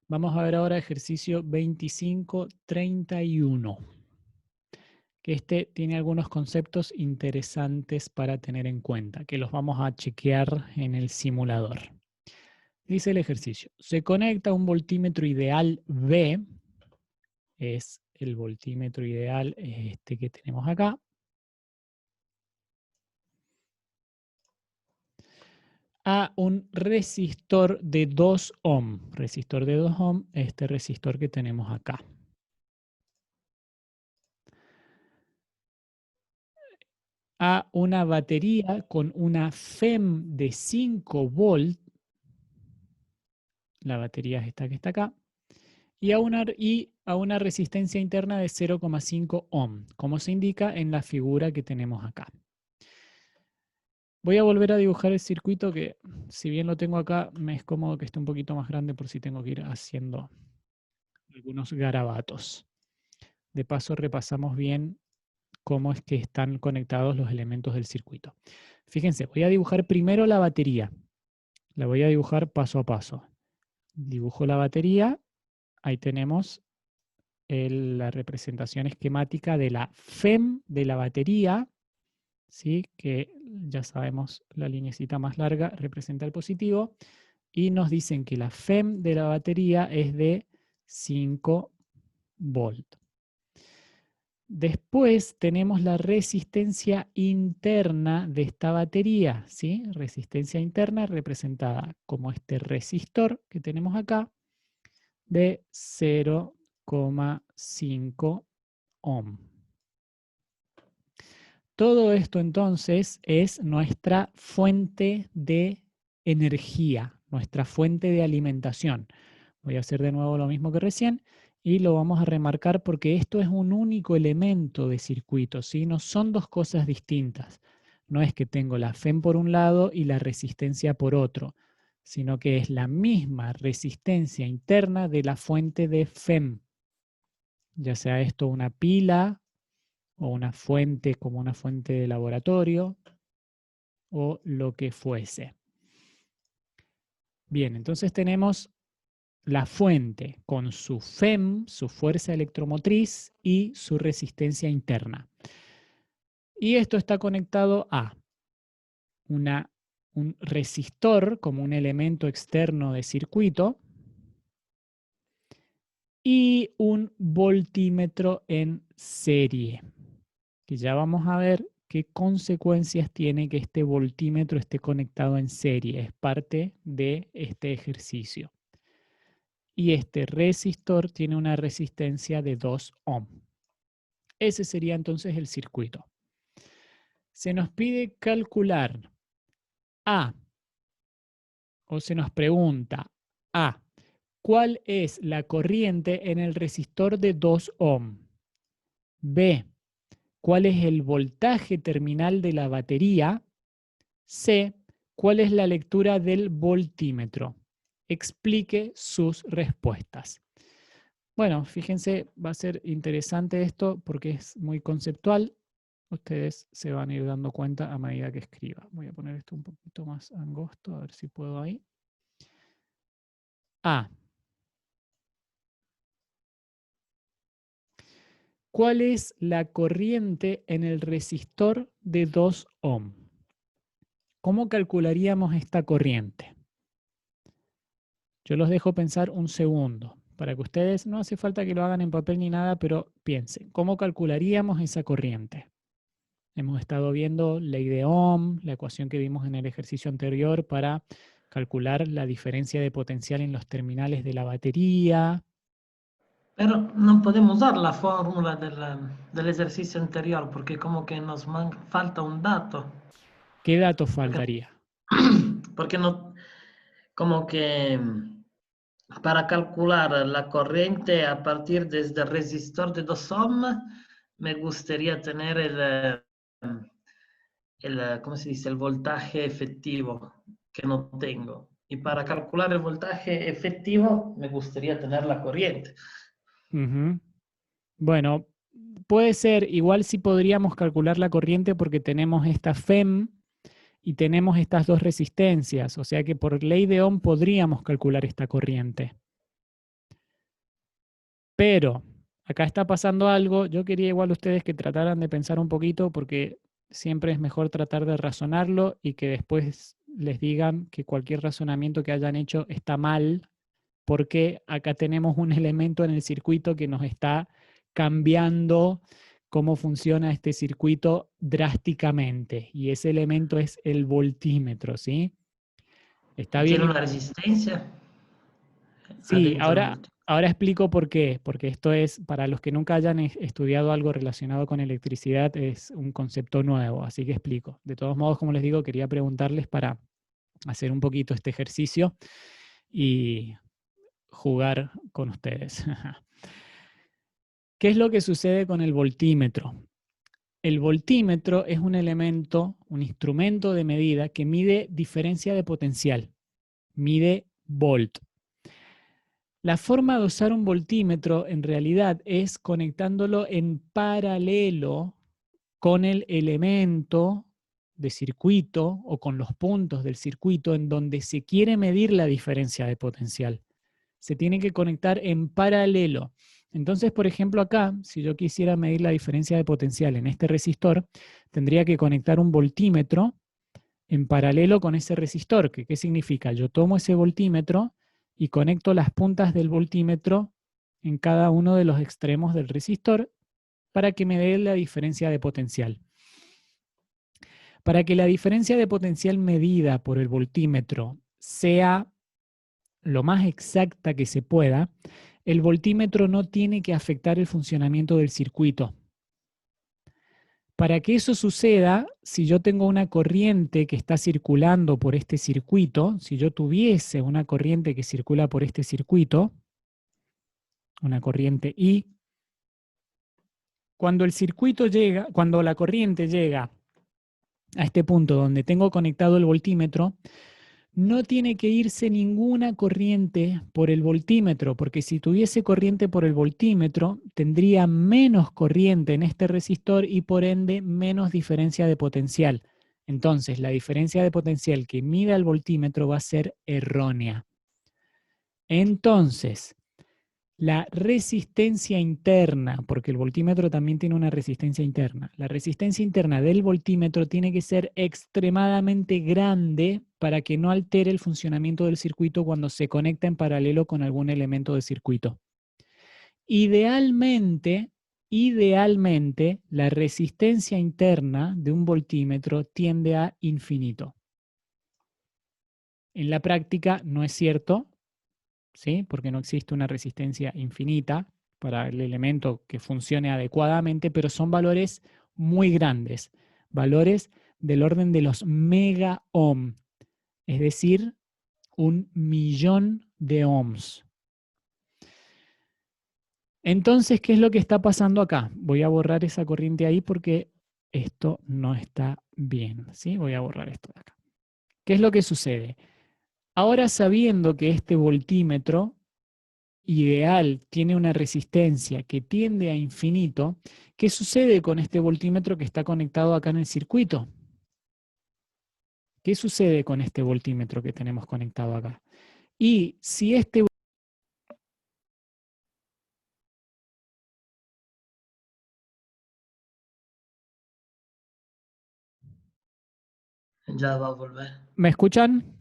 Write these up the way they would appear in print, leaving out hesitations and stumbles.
Vamos a ver ahora ejercicio 2531, que este tiene algunos conceptos interesantes para tener en cuenta, que los vamos a chequear en el simulador. Dice el ejercicio, se conecta un voltímetro ideal V, es el voltímetro ideal este que tenemos acá, a un resistor de 2 ohm. Resistor de 2 ohm, este resistor que tenemos acá. A una batería con una FEM de 5 volt, la batería es esta que está acá, y a una resistencia interna de 0,5 ohm, como se indica en la figura que tenemos acá. Voy a volver a dibujar el circuito que, si bien lo tengo acá, me es cómodo que esté un poquito más grande por si tengo que ir haciendo algunos garabatos. De paso repasamos bien cómo es que están conectados los elementos del circuito. Fíjense, voy a dibujar primero la batería. La voy a dibujar paso a paso. Dibujo la batería. Ahí tenemos la representación esquemática de la FEM de la batería, ¿sí? Que ya sabemos la linecita más larga representa el positivo. Y nos dicen que la FEM de la batería es de 5 volt. Después tenemos la resistencia interna de esta batería, ¿sí? Resistencia interna representada como este resistor que tenemos acá de 0,5 ohm. Todo esto entonces es nuestra fuente de energía, nuestra fuente de alimentación. Voy a hacer de nuevo lo mismo que recién y lo vamos a remarcar porque esto es un único elemento de circuito, ¿sí? No son dos cosas distintas. No es que tengo la FEM por un lado y la resistencia por otro, sino que es la misma resistencia interna de la fuente de FEM, ya sea esto una pila o una fuente como una fuente de laboratorio o lo que fuese. Bien, entonces tenemos la fuente con su FEM, su fuerza electromotriz y su resistencia interna. Y esto está conectado a un resistor como un elemento externo de circuito y un voltímetro en serie, que ya vamos a ver qué consecuencias tiene que este voltímetro esté conectado en serie. Es parte de este ejercicio. Y este resistor tiene una resistencia de 2 ohm. Ese sería entonces el circuito. Se nos pide calcular A, o se nos pregunta A, ¿cuál es la corriente en el resistor de 2 ohm? B, ¿cuál es el voltaje terminal de la batería? C, ¿cuál es la lectura del voltímetro? Explique sus respuestas. Bueno, fíjense, va a ser interesante esto porque es muy conceptual. Ustedes se van a ir dando cuenta a medida que escriba. Voy a poner esto un poquito más angosto, a ver si puedo ahí. A. ¿Cuál es la corriente en el resistor de 2 ohm? ¿Cómo calcularíamos esta corriente? Yo los dejo pensar un segundo, para que ustedes, no hace falta que lo hagan en papel ni nada, pero piensen, ¿cómo calcularíamos esa corriente? Hemos estado viendo ley de Ohm, la ecuación que vimos en el ejercicio anterior para calcular la diferencia de potencial en los terminales de la batería. Pero no podemos dar la fórmula del ejercicio anterior porque como que nos falta un dato. ¿Qué dato Porque, faltaría? porque no, como que para calcular la corriente a partir desde el resistor de 2 ohm, me gustaría tener ¿cómo se dice? El voltaje efectivo que no tengo. Y para calcular el voltaje efectivo, me gustaría tener la corriente. Ujú. Bueno, puede ser, igual si podríamos calcular la corriente porque tenemos esta FEM y tenemos estas dos resistencias, o sea que por ley de Ohm podríamos calcular esta corriente. Pero acá está pasando algo. Yo quería igual ustedes que trataran de pensar un poquito porque siempre es mejor tratar de razonarlo y que después les digan que cualquier razonamiento que hayan hecho está mal, porque acá tenemos un elemento en el circuito que nos está cambiando cómo funciona este circuito drásticamente. Y ese elemento es el voltímetro, ¿sí? Está Tiene bien. una resistencia Sí, adentro del ahora explico por qué. Porque esto es, para los que nunca hayan estudiado algo relacionado con electricidad, es un concepto nuevo, así que explico. De todos modos, como les digo, quería preguntarles para hacer un poquito este ejercicio y jugar con ustedes. ¿Qué es lo que sucede con el voltímetro? El voltímetro es un elemento, un instrumento de medida que mide diferencia de potencial, mide volt. La forma de usar un voltímetro en realidad es conectándolo en paralelo con el elemento de circuito o con los puntos del circuito en donde se quiere medir la diferencia de potencial. Se tiene que conectar en paralelo. Entonces, por ejemplo, acá, si yo quisiera medir la diferencia de potencial en este resistor, tendría que conectar un voltímetro en paralelo con ese resistor. ¿Qué significa? Yo tomo ese voltímetro y conecto las puntas del voltímetro en cada uno de los extremos del resistor para que me dé la diferencia de potencial. Para que la diferencia de potencial medida por el voltímetro sea lo más exacta que se pueda, el voltímetro no tiene que afectar el funcionamiento del circuito. Para que eso suceda, si yo tengo una corriente que está circulando por este circuito, si yo tuviese una corriente que circula por este circuito, una corriente I, cuando la corriente llega a este punto donde tengo conectado el voltímetro, no tiene que irse ninguna corriente por el voltímetro, porque si tuviese corriente por el voltímetro, tendría menos corriente en este resistor y por ende menos diferencia de potencial. Entonces, la diferencia de potencial que mide el voltímetro va a ser errónea. Entonces, la resistencia interna, porque el voltímetro también tiene una resistencia interna, la resistencia interna del voltímetro tiene que ser extremadamente grande para que no altere el funcionamiento del circuito cuando se conecta en paralelo con algún elemento del circuito. Idealmente, la resistencia interna de un voltímetro tiende a infinito. En la práctica no es cierto, ¿sí? Porque no existe una resistencia infinita para el elemento que funcione adecuadamente, pero son valores muy grandes, valores del orden de los mega ohm, es decir, 1.000.000 de ohms. Entonces, ¿qué es lo que está pasando acá? Voy a borrar esa corriente ahí porque esto no está bien, ¿sí? Voy a borrar esto de acá. ¿Qué es lo que sucede? Ahora, sabiendo que este voltímetro ideal tiene una resistencia que tiende a infinito, ¿qué sucede con este voltímetro que está conectado acá en el circuito? ¿Qué sucede con este voltímetro que tenemos conectado acá? Y si este... Ya va a volver. ¿Me escuchan?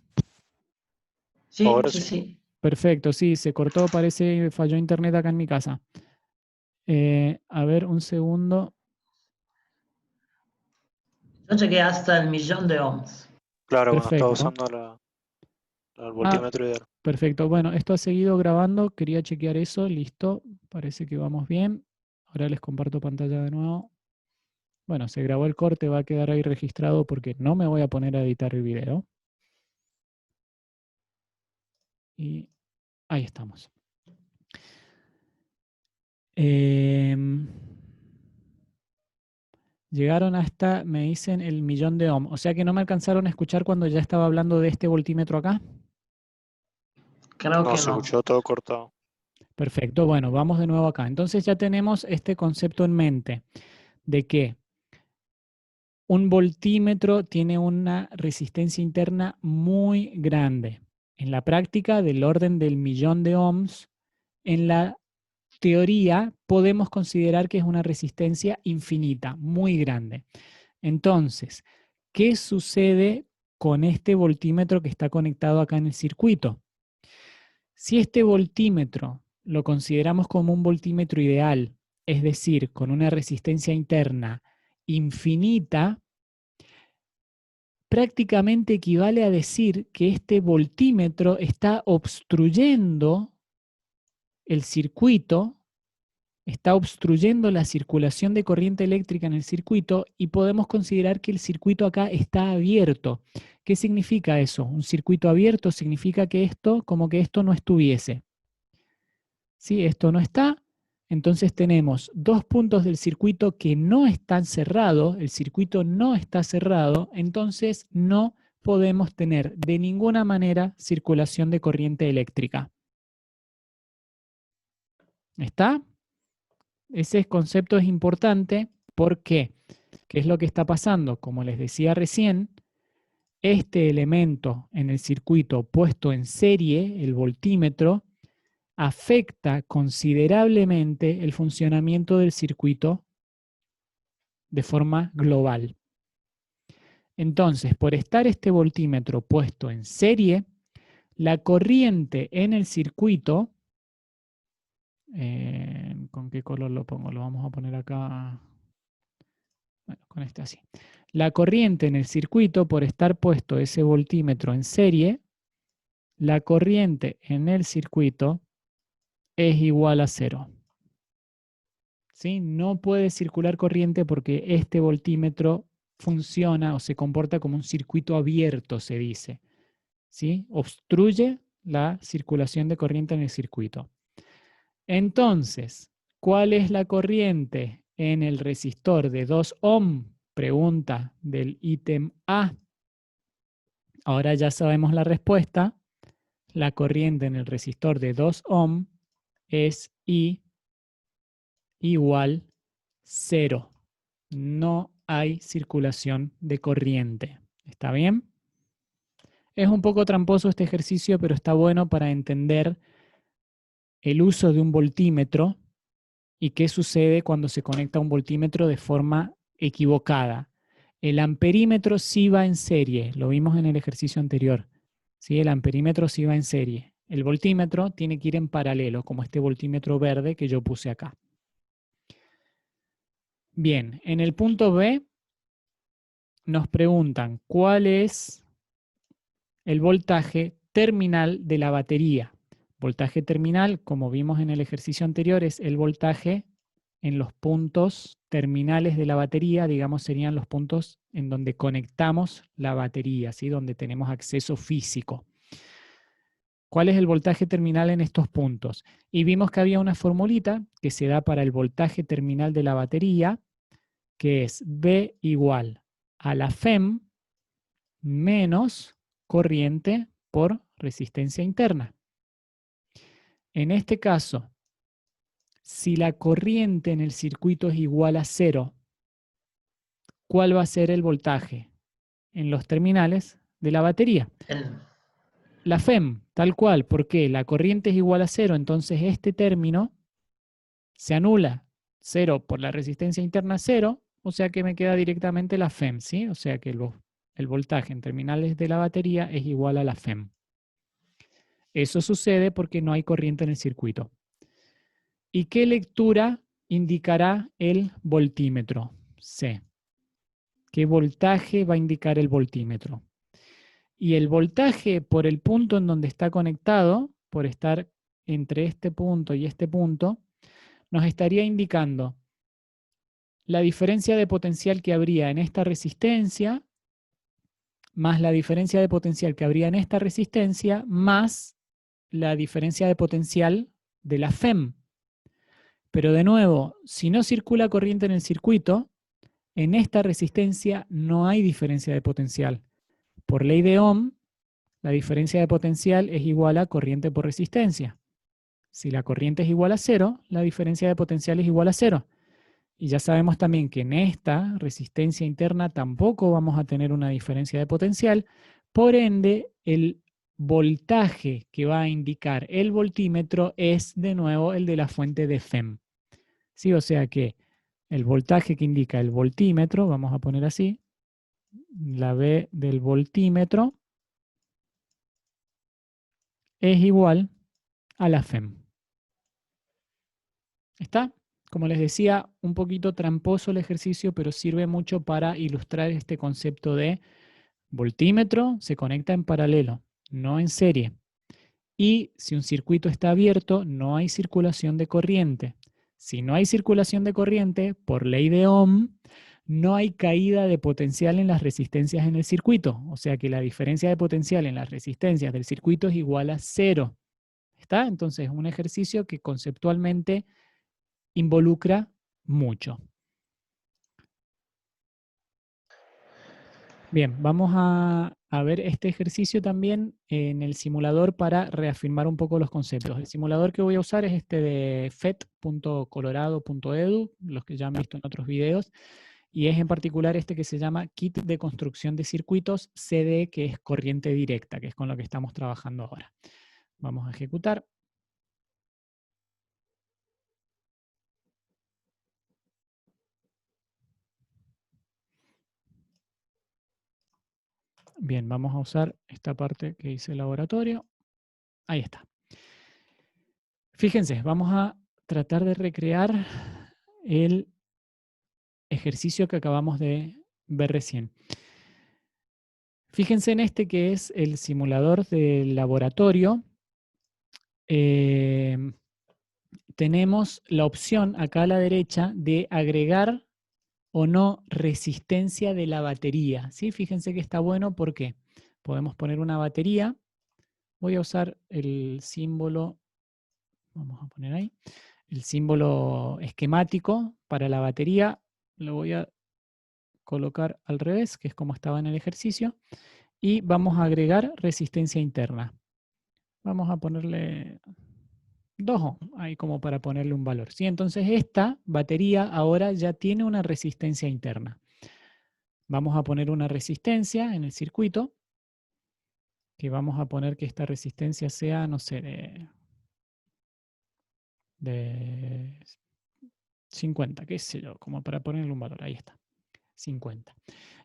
Sí, Ahora sí, sí. sí. Perfecto, sí, se cortó, parece falló internet acá en mi casa. A ver, un segundo. Yo llegué hasta el 1.000.000 de ohms. Claro, cuando estaba Perfecto. usando el Ah, voltímetro ideal. perfecto. Bueno, esto ha seguido grabando. Quería chequear eso. Listo. Parece que vamos bien. Ahora les comparto pantalla de nuevo. Bueno, se grabó el corte, va a quedar ahí registrado porque no me voy a poner a editar el video. Y ahí estamos. Llegaron hasta, me dicen, el 1.000.000 de ohm. O sea que no me alcanzaron a escuchar cuando ya estaba hablando de este voltímetro acá. Creo No, que se no. escuchó todo cortado. Perfecto, bueno, vamos de nuevo acá. Entonces ya tenemos este concepto en mente de que un voltímetro tiene una resistencia interna muy grande. En la práctica, del orden del 1.000.000 de ohms. En la teoría podemos considerar que es una resistencia infinita, muy grande. Entonces, ¿qué sucede con este voltímetro que está conectado acá en el circuito? Si este voltímetro lo consideramos como un voltímetro ideal, es decir, con una resistencia interna infinita, prácticamente equivale a decir que este voltímetro está obstruyendo el circuito, está obstruyendo la circulación de corriente eléctrica en el circuito y podemos considerar que el circuito acá está abierto. ¿Qué significa eso? Un circuito abierto significa que esto, como que esto no estuviese. Si esto no está, entonces tenemos dos puntos del circuito que no están cerrados, el circuito no está cerrado, entonces no podemos tener de ninguna manera circulación de corriente eléctrica. ¿Está? Ese concepto es importante. ¿Por qué? ¿Qué es lo que está pasando? Como les decía recién, este elemento en el circuito puesto en serie, el voltímetro, afecta considerablemente el funcionamiento del circuito de forma global. Entonces, por estar este voltímetro puesto en serie, la corriente en el circuito, ¿con qué color lo pongo? Lo vamos a poner acá, bueno, con este así. La corriente en el circuito, por estar puesto ese voltímetro en serie, la corriente en el circuito es igual a 0. ¿Sí? No puede circular corriente porque este voltímetro funciona o se comporta como un circuito abierto, se dice. ¿Sí? Obstruye la circulación de corriente en el circuito. Entonces, ¿cuál es la corriente en el resistor de 2 ohm? Pregunta del ítem A. Ahora ya sabemos la respuesta. La corriente en el resistor de 2 ohm es I igual 0. No hay circulación de corriente. ¿Está bien? Es un poco tramposo este ejercicio, pero está bueno para entender el uso de un voltímetro y qué sucede cuando se conecta un voltímetro de forma equivocada. El amperímetro sí va en serie, lo vimos en el ejercicio anterior. ¿Sí? El amperímetro sí va en serie. El voltímetro tiene que ir en paralelo, como este voltímetro verde que yo puse acá. Bien, en el punto B nos preguntan cuál es el voltaje terminal de la batería. Voltaje terminal, como vimos en el ejercicio anterior, es el voltaje en los puntos terminales de la batería, digamos, serían los puntos en donde conectamos la batería, ¿sí? Donde tenemos acceso físico. ¿Cuál es el voltaje terminal en estos puntos? Y vimos que había una formulita que se da para el voltaje terminal de la batería, que es V igual a la FEM menos corriente por resistencia interna. En este caso, si la corriente en el circuito es igual a 0, ¿cuál va a ser el voltaje en los terminales de la batería? La FEM, tal cual, porque la corriente es igual a 0, entonces este término se anula. 0 por la resistencia interna 0, o sea que me queda directamente la FEM, ¿sí? O sea que el voltaje en terminales de la batería es igual a la FEM. Eso sucede porque no hay corriente en el circuito. ¿Y qué lectura indicará el voltímetro? C. ¿Qué voltaje va a indicar el voltímetro? Y el voltaje por el punto en donde está conectado, por estar entre este punto y este punto, nos estaría indicando la diferencia de potencial que habría en esta resistencia, más la diferencia de potencial que habría en esta resistencia, más la diferencia de potencial de la FEM. Pero de nuevo, si no circula corriente en el circuito, en esta resistencia no hay diferencia de potencial. Por ley de Ohm, la diferencia de potencial es igual a corriente por resistencia. Si la corriente es igual a 0, la diferencia de potencial es igual a 0. Y ya sabemos también que en esta resistencia interna tampoco vamos a tener una diferencia de potencial. Por ende, el voltaje que va a indicar el voltímetro es de nuevo el de la fuente de FEM. ¿Sí? O sea que el voltaje que indica el voltímetro, vamos a poner así, la V del voltímetro es igual a la FEM. ¿Está? Como les decía, un poquito tramposo el ejercicio, pero sirve mucho para ilustrar este concepto de voltímetro se conecta en paralelo, no en serie. Y si un circuito está abierto, no hay circulación de corriente. Si no hay circulación de corriente, por ley de Ohm, no hay caída de potencial en las resistencias en el circuito. O sea que la diferencia de potencial en las resistencias del circuito es igual a 0. ¿Está? Entonces, un ejercicio que conceptualmente involucra mucho. Bien, vamos a ver este ejercicio también en el simulador para reafirmar un poco los conceptos. El simulador que voy a usar es este de fet.colorado.edu, los que ya han visto en otros videos, y es en particular este que se llama Kit de Construcción de Circuitos CD, que es corriente directa, que es con lo que estamos trabajando ahora. Vamos a ejecutar. Bien, vamos a usar esta parte que hice el laboratorio. Ahí está. Fíjense, vamos a tratar de recrear el ejercicio que acabamos de ver recién. Fíjense en este que es el simulador del laboratorio. Tenemos la opción acá a la derecha de agregar o no resistencia de la batería. ¿Sí? Fíjense que está bueno porque podemos poner una batería. Voy a usar el símbolo, vamos a poner ahí, el símbolo esquemático para la batería. Lo voy a colocar al revés, que es como estaba en el ejercicio, y vamos a agregar resistencia interna. Vamos a ponerle 2 ohm, ahí como para ponerle un valor. ¿Sí? Entonces esta batería ahora ya tiene una resistencia interna. Vamos a poner una resistencia en el circuito, que vamos a poner que esta resistencia sea, no sé, de 50, qué sé yo, como para ponerle un valor, ahí está, 50.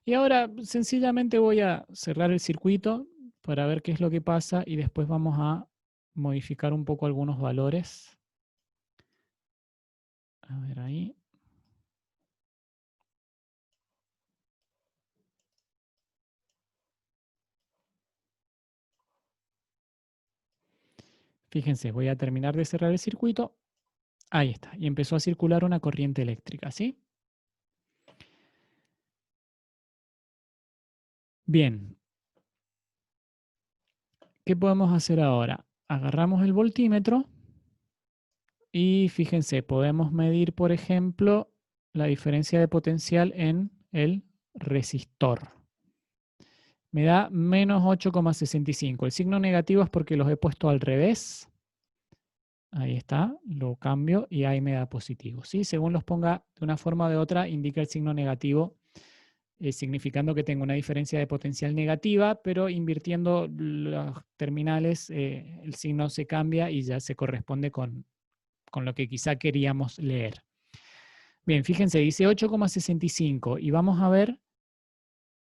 Y ahora sencillamente voy a cerrar el circuito para ver qué es lo que pasa y después vamos a modificar un poco algunos valores. A ver ahí. Fíjense, voy a terminar de cerrar el circuito. Ahí está, y empezó a circular una corriente eléctrica, ¿sí? Bien. ¿Qué podemos hacer ahora? Agarramos el voltímetro y fíjense, podemos medir, por ejemplo, la diferencia de potencial en el resistor. Me da menos 8,65. El signo negativo es porque los he puesto al revés. Ahí está, lo cambio y ahí me da positivo. ¿Sí? Según los ponga de una forma o de otra, indica el signo negativo, significando que tengo una diferencia de potencial negativa, pero invirtiendo los terminales, el signo se cambia y ya se corresponde con lo que quizá queríamos leer. Bien, fíjense, dice 8,65 y vamos a ver,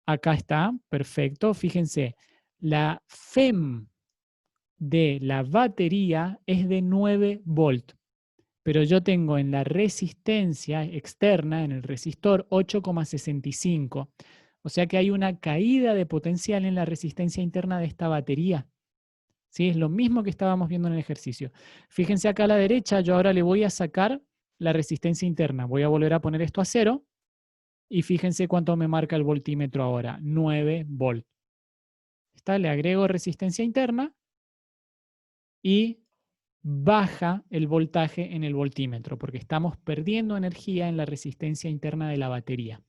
acá está, perfecto, fíjense, la FEM de la batería es de 9 volt, pero yo tengo en la resistencia externa, en el resistor, 8,65. O sea que hay una caída de potencial en la resistencia interna de esta batería. ¿Sí? Es lo mismo que estábamos viendo en el ejercicio. Fíjense acá a la derecha, yo ahora le voy a sacar la resistencia interna. Voy a volver a poner esto a 0 y fíjense cuánto me marca el voltímetro ahora, 9 volt. ¿Está? Le agrego resistencia interna y baja el voltaje en el voltímetro, porque estamos perdiendo energía en la resistencia interna de la batería.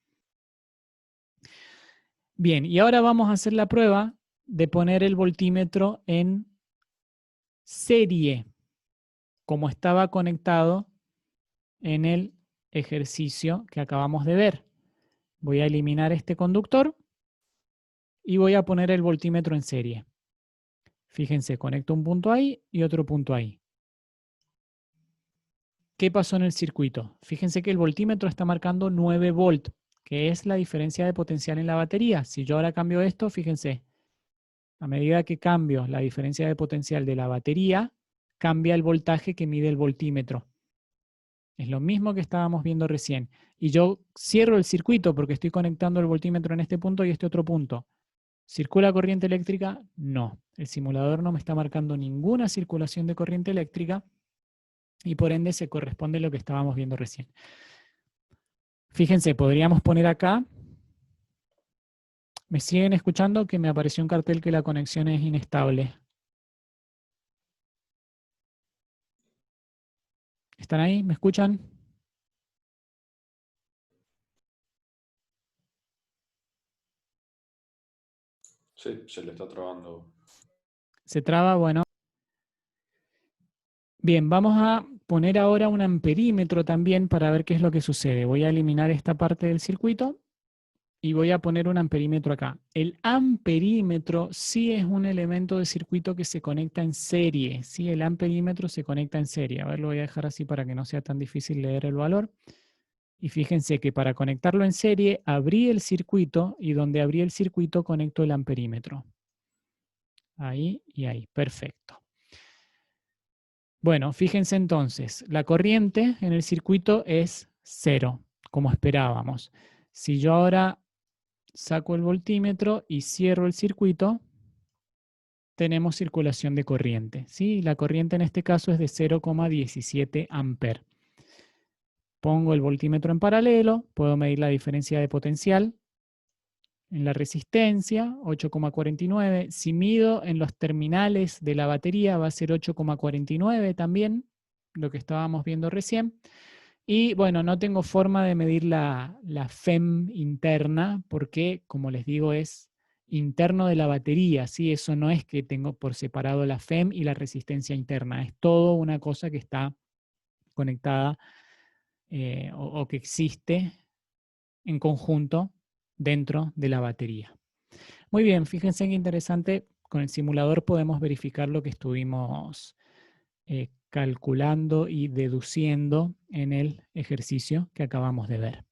Bien, y ahora vamos a hacer la prueba de poner el voltímetro en serie, como estaba conectado en el ejercicio que acabamos de ver. Voy a eliminar este conductor y voy a poner el voltímetro en serie. Fíjense, conecto un punto ahí y otro punto ahí. ¿Qué pasó en el circuito? Fíjense que el voltímetro está marcando 9 volt, que es la diferencia de potencial en la batería. Si yo ahora cambio esto, fíjense, a medida que cambio la diferencia de potencial de la batería, cambia el voltaje que mide el voltímetro. Es lo mismo que estábamos viendo recién. Y yo cierro el circuito porque estoy conectando el voltímetro en este punto y este otro punto. ¿Circula corriente eléctrica? No. El simulador no me está marcando ninguna circulación de corriente eléctrica y por ende se corresponde a lo que estábamos viendo recién. Fíjense, podríamos poner acá. ¿Me siguen escuchando? Que me apareció un cartel que la conexión es inestable. ¿Están ahí? ¿Me escuchan? Sí, se le está trabando. ¿Se traba? Bueno. Bien, vamos a poner ahora un amperímetro también para ver qué es lo que sucede. Voy a eliminar esta parte del circuito y voy a poner un amperímetro acá. El amperímetro sí es un elemento de circuito que se conecta en serie. Sí, el amperímetro se conecta en serie. A ver, lo voy a dejar así para que no sea tan difícil leer el valor. Y fíjense que para conectarlo en serie, abrí el circuito y donde abrí el circuito conecto el amperímetro. Ahí y ahí. Perfecto. Bueno, fíjense entonces, la corriente en el circuito es 0, como esperábamos. Si yo ahora saco el voltímetro y cierro el circuito, tenemos circulación de corriente. ¿Sí? La corriente en este caso es de 0,17 amperes. Pongo el voltímetro en paralelo, puedo medir la diferencia de potencial en la resistencia, 8,49. Si mido en los terminales de la batería va a ser 8,49 también, lo que estábamos viendo recién. Y bueno, no tengo forma de medir la FEM interna porque, como les digo, es interno de la batería. ¿Sí? Eso no es que tengo por separado la FEM y la resistencia interna. Es todo una cosa que está conectada o que existe en conjunto dentro de la batería. Muy bien, fíjense qué interesante. Con el simulador podemos verificar lo que estuvimos calculando y deduciendo en el ejercicio que acabamos de ver.